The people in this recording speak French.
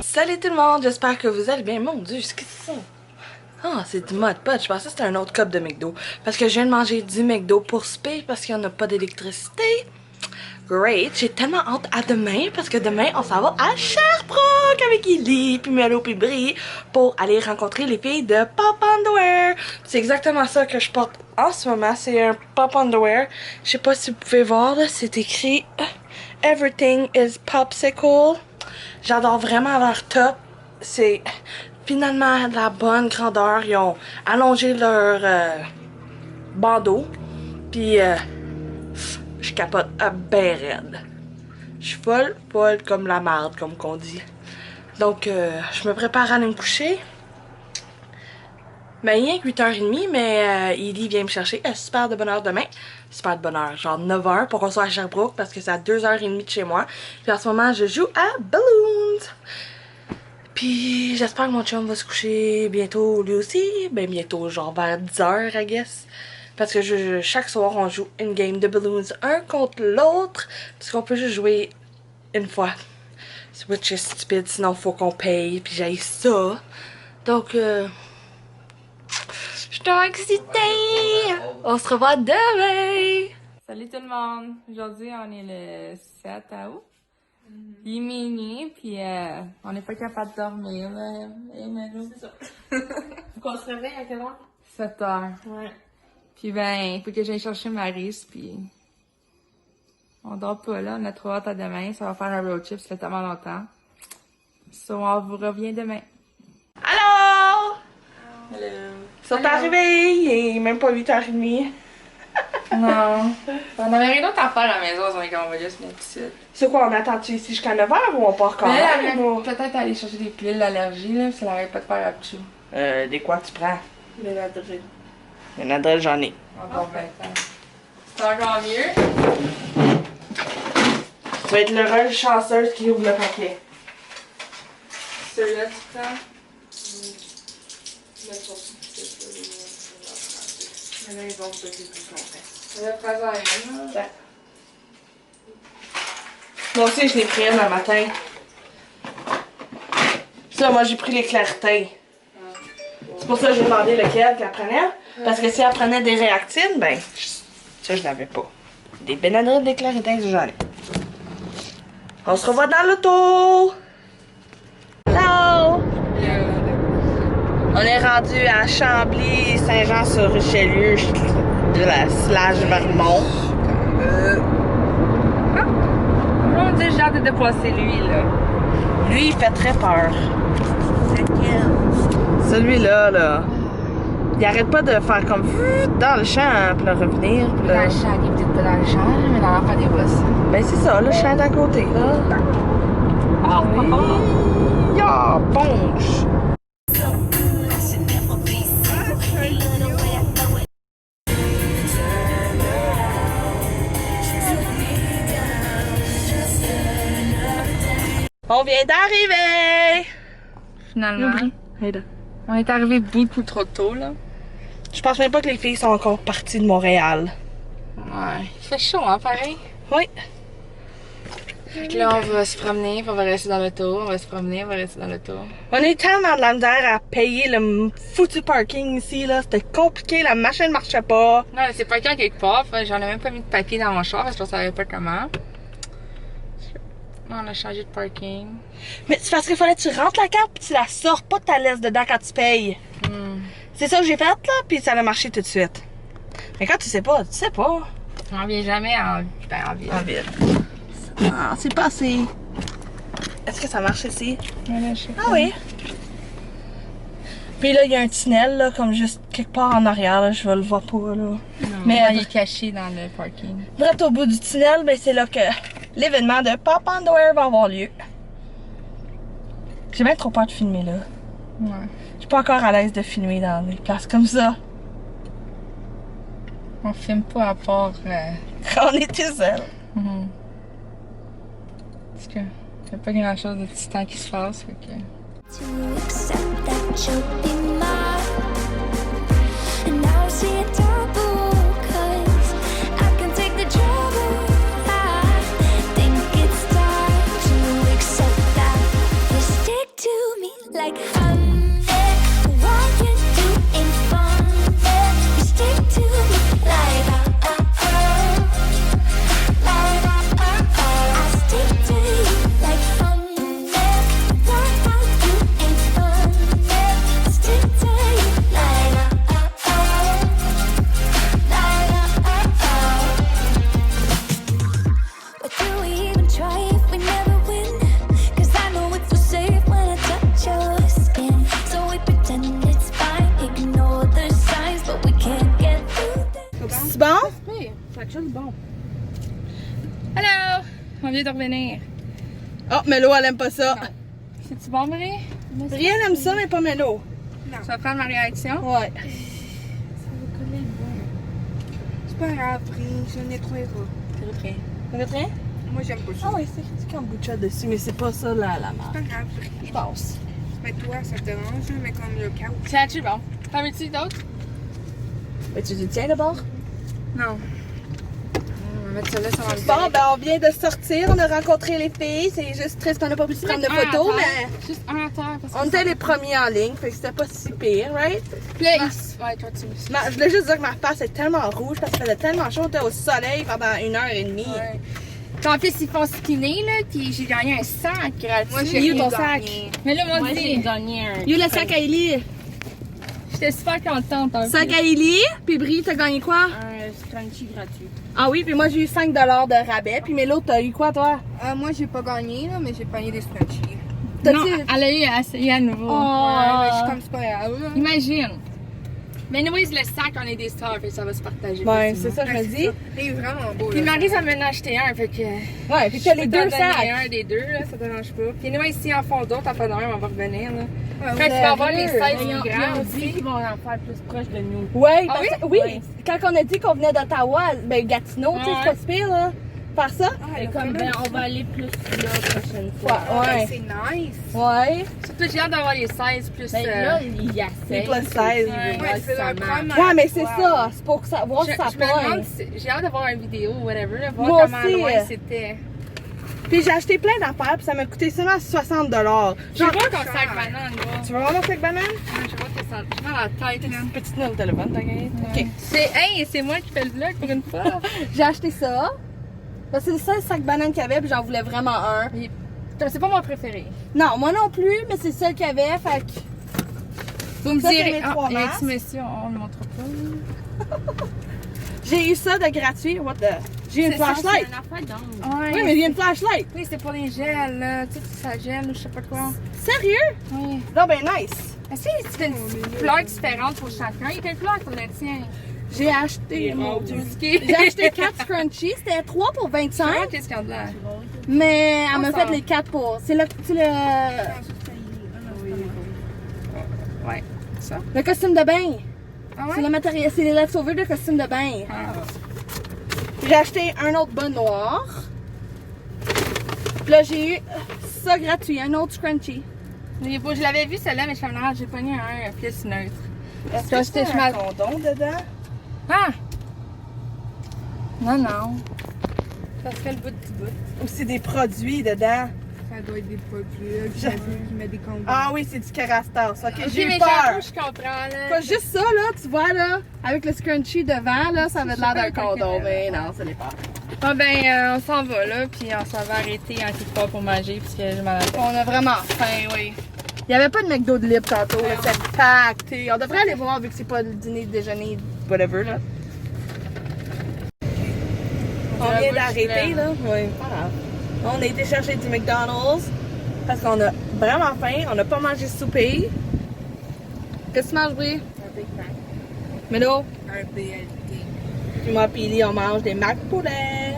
Salut tout le monde, j'espère que vous allez bien. Mon Dieu, qu'est-ce que c'est ça? Ah, c'est du mode pot. Je pensais que c'était un autre cup de McDo. Parce que je viens de manger du McDo pour souper parce qu'il n'y en a pas d'électricité. Great, j'ai tellement hâte à demain parce que demain on s'en va à Sherbrooke avec Illy, puis Melo, puis Brie pour aller rencontrer les filles de Pop Underwear. C'est exactement ça que je porte en ce moment, c'est un Pop Underwear. Je sais pas si vous pouvez voir là, c'est écrit Everything is Popsicle. J'adore vraiment leur top, c'est finalement de la bonne grandeur. Ils ont allongé leur bandeau, puis je capote à ben raide. Je suis folle comme la marde, comme qu'on dit. Donc, je me prépare à aller me coucher. Mais rien que 8h30, mais Illy vient me chercher à super de bonne heure demain. Super de bonne heure, genre 9h pour qu'on soit à Sherbrooke parce que c'est à 2h30 de chez moi. Puis en ce moment, je joue à Balloons. Puis j'espère que mon chum va se coucher bientôt lui aussi. Ben bientôt, genre vers 10h, I guess. Parce que chaque soir, on joue une game de Balloons un contre l'autre. Parce qu'on peut juste jouer une fois. Which is stupide, sinon faut qu'on paye. Puis j'aille ça. Donc, je suis trop excitée. On se revoit demain. Salut tout le monde. Aujourd'hui, on est le 7 août. Il est minuit, puis on n'est pas capable de dormir. C'est ça. Faut qu'on se réveille à quelle heure? 7 heures. Ouais. Puis ben, il faut que j'aille chercher Maryse, puis on dort pas là, on a trop hâte à demain, ça va faire un road trip, ça fait tellement longtemps. So, on vous revient demain. Allô? Hello. Ils sont arrivés, il est même pas 8h30. Non. On avait rien d'autre à faire à la maison, on est comme on va juste venir ici. C'est quoi, on attend-tu ici jusqu'à 9h ou on part quand Mais elle même? aimerait peut-être aller chercher des pilules d'allergie, là, parce qu'elle arrête pas de faire la pchou. Des quoi tu prends? Des ladrilles. Une adresse, j'en ai. Encore 20 ans. C'est encore mieux. Tu vas être l'heureuse chanceuse qui ouvre le paquet. Celui-là, tu prends. Mais là, ils vont peut-être plus contents. Là, prends-en une. Ouais. Moi aussi, je l'ai pris un le matin. Ça, moi, j'ai pris les clarités. C'est pour ça que j'ai demandé lequel qu'elle prenait. Parce que si elle prenait des réactines, ben, ça, je n'avais pas. Des Benadryl, des clarités, j'en ai. On se revoit dans l'auto! Hello! On est rendu à Chambly, Saint-Jean-sur-Richelieu, de la /Vermont. Mon Dieu, j'ai hâte de dépasser lui, là. Lui, il fait très peur. Celui-là, là. Il arrête pas de faire comme dans le champ, hein, puis le revenir. Puis Dans le champ, il est peut-être pas dans le champ, mais dans l'enfant des bosses. Ben, c'est ça, le champ d'à côté, là. Ah, Oui. Ya, ponche! On vient d'arriver! Finalement, Aida. on est arrivé beaucoup trop tôt, là. Je pense même pas que les filles sont encore parties de Montréal. Ouais. Il fait chaud, hein, pareil? Oui. Fait que là, on va se promener, puis on va rester dans l'auto. On va se promener, on va rester dans l'auto. On est tellement de la misère à payer le foutu parking ici, là. C'était compliqué, la machine marchait pas. Non, c'est pas quelqu'un quelque part. J'en ai même pas mis de papier dans mon char parce que je savais pas comment. On a changé de parking. Mais c'est parce qu'il fallait que tu rentres la carte puis tu la sors pas, ta laisse dedans quand tu payes. C'est ça que j'ai fait, là, puis ça a marché tout de suite. Mais quand tu sais pas, tu sais pas. On vient jamais en ville. En ville. Ah, c'est passé. Est-ce que ça marche ici? Ah oui. Puis là, il y a un tunnel, là, comme juste quelque part en arrière, là, je le vois pas, là. Non, mais il est caché dans le parking. Direct au bout du tunnel, ben, c'est là que l'événement de Pop Underwear va avoir lieu. J'ai bien trop peur de filmer, là. Ouais. Je suis pas encore à l'aise de filmer dans des places comme ça. On filme pas à part. Quand on est tout seul. Parce que y a pas grand chose de titan qui se passe. Fait que... To accept that you'll be mine, and now I see it double, 'cause I can take the trouble out. ça, c'est bon. Hello! On vient de revenir. Oh, Mélo, elle aime pas ça. C'est-tu bon, Marie? Rien aime ça, mais pas Mélo. Tu vas prendre ma réaction? Ouais. C'est pas grave, je nettoierai. Ça va très? Moi, j'aime pas ça. Ah oui, c'est écrit du kombucha dessus, mais c'est pas ça la marque. C'est pas grave. Je pense. Mais toi, ça te dérange, mais comme le couch. C'est bon. T'en veux-tu d'autres? Mais tu tiens d'abord? Non. On va mettre ça là, ça va le Bon, ben on vient de sortir, on a rencontré les filles. C'est juste triste qu'on n'a pas pu se prendre de photos, mais Juste un à terre. Parce que on était les premiers en ligne, fait que c'était pas si pire, right? Puis là, ouais, toi, tu me Je voulais juste dire que ma face est tellement rouge parce qu'il faisait tellement chaud, on était au soleil pendant 1h30. Ouais. Puis en plus, ils font skinner, là, puis j'ai gagné un sac gratuit. Moi, j'ai Eu rien ton gagné. sac. Mais là, moi, J'ai aussi, gagné un. You le sac à Ellie. j'étais super contente. en Sac plus. à Ellie, puis Brie, t'as gagné quoi? Un scrunchie gratuit. Ah oui, puis moi j'ai eu 5$ de rabais, puis Mélo, t'as eu quoi toi? Moi, j'ai pas gagné, là, mais j'ai pogné des scrunchies. Non, elle a eu à essayer à nouveau. Ouais, mais je suis comme c'est pas grave, là. Imagine. Mais anyways, le sac, on est des stars, fait que ça va se partager. Ouais, facilement. c'est ça que je me dis. Il est vraiment beau, Puis là. Marie, ça m'en a acheté un, fait que... Ouais, puis t'as les Je peux t'en deux donner sacs. un des deux, là, ça te dérange pas. Puis anyways, s'ils en font d'autres, en fait d'un, on va revenir, là. Ouais, Quand tu vas avoir les sérieux? 16 Ils ont grammes dit aussi. qu'ils vont en faire plus proche de nous. Ouais, Ah parce oui? que- oui, Ouais. quand on a dit qu'on venait d'Ottawa, ben Gatineau, tu sais, c'est pas si pire là. Faire ça? C'est comme, ben, on va aller plus là la prochaine fois. Ouais. C'est nice. Ouais. Surtout, j'ai hâte d'avoir les 16 plus... Ben là, il y Les essaie. plus 16. Ouais, c'est ça le marche. premier. Ouais, mais c'est ça. C'est pour ça, voir si ça je me demande pogne. si... J'ai hâte de voir une vidéo ou whatever, là, voir Moi comment aussi. loin c'était. Puis j'ai acheté plein d'affaires, puis ça m'a coûté seulement 60$. Je vais Genre, voir ton sac banane, là. tu veux vraiment sac banane? Je vais voir ton sac. Je vais la tête, là. Petite note de téléphone, t'as gagné. Ok. C'est moi qui fais le vlog pour une fois. J'ai acheté ça. Parce que c'est le seul sac banane qu'il y avait, puis j'en voulais vraiment un. C'est pas mon préféré. Non, moi non plus, mais c'est le seul qu'il y avait, fait que. Vous me Ça, c'est direz. mes Ah, trois il y a un masques. petit monsieur, on le montre pas. J'ai eu ça de gratuit. What the? J'ai une flashlight. C'est une affaire d'angle. Ouais. Oui, mais j'ai une flashlight. Oui, c'est pour les gels, là. Tu sais, ça gèle ou je sais pas quoi. Sérieux? Oui. Non, ben nice. Est-ce que c'est une petite fleur différente pour chacun? Il y a une fleur pour le tien. J'ai acheté. Mon Dieu. J'ai J'ai acheté 4 scrunchies. C'était 3 pour 25. Qu'est-ce qu'il y a de là? Mais elle m'a ça. fait les 4 pour. C'est le, Ouais. Ça? le costume de bain. Ah C'est ouais? le matériel. C'est les leftovers de costume de bain. Ah. J'ai acheté un autre bas noir. Puis là, j'ai eu ça gratuit. Un autre scrunchie. Je l'avais vu celle-là, mais je suis j'ai pogné un plus neutre. Est-ce que c'est un condom dedans? Ah! Non, non. Ça serait le bout du bout. Ou c'est des produits dedans? Ça doit être des produits. Je mets des condoms. Ah oui, c'est du Kerastase. Ok, Ok, j'ai mais eu peur. j'avoue, je comprends, là. Pas juste ça, là, tu vois, là, avec le scrunchie devant, là, ça avait l'air d'un condom, mais non, ça l'est pas. Ah ben, on s'en va, là, puis on s'en va arrêter en quelque part pour manger, parce que je m'en vais. On a vraiment faim, oui. Il n'y avait pas de McDo de libre tantôt, là, c'était pacté. On devrait aller voir, vu que c'est pas le dîner, le déjeuner, whatever, là. On vient d'arrêter, là. Oui, pas grave. On a été chercher du McDonald's, parce qu'on a vraiment faim, on n'a pas mangé de souper. Qu'est-ce que tu manges, Brie? Un Big Mac. Mélo? Un BLT. Puis moi, puis Ellie, on mange des mac poulet.